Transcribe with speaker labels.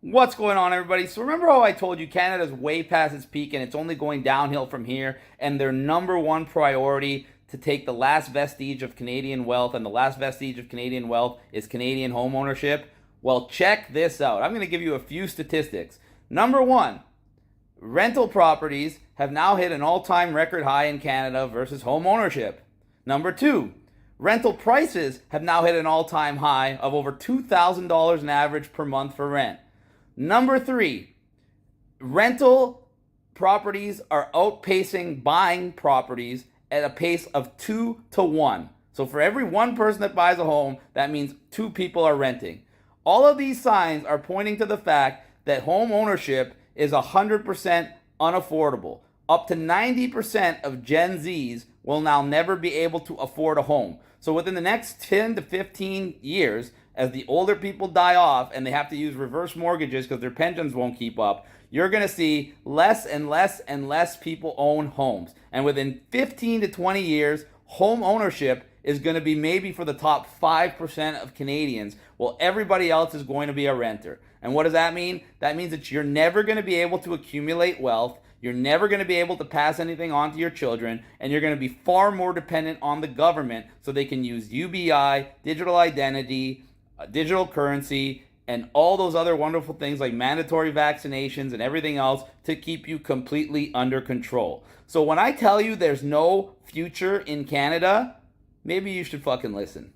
Speaker 1: What's going on, everybody? So remember how I told you Canada's way past its peak and it's only going downhill from here, and their number one priority to take the last vestige of Canadian wealth, and the last vestige of Canadian wealth is Canadian home ownership? Well, check this out. I'm going to give you a few statistics. Number one, rental properties have now hit an all-time record high in Canada versus home ownership. Number two, rental prices have now hit an all-time high of over $2,000 an average per month for rent. Number three, rental properties are outpacing buying properties at a pace of 2 to 1. So for every one person that buys a home, that means two people are renting. All of these signs are pointing to the fact that home ownership is 100% unaffordable. Up to 90% of Gen Zs will now never be able to afford a home. So within the next 10 to 15 years, as the older people die off and they have to use reverse mortgages because their pensions won't keep up, you're going to see less and less and less people own homes. And within 15 to 20 years, home ownership is going to be maybe for the top 5% of Canadians, while everybody else is going to be a renter. And what does that mean? That means that you're never going to be able to accumulate wealth. You're never going to be able to pass anything on to your children, and you're going to be far more dependent on the government so they can use UBI, digital identity, digital currency, and all those other wonderful things like mandatory vaccinations and everything else to keep you completely under control. So when I tell you there's no future in Canada, maybe you should fucking listen.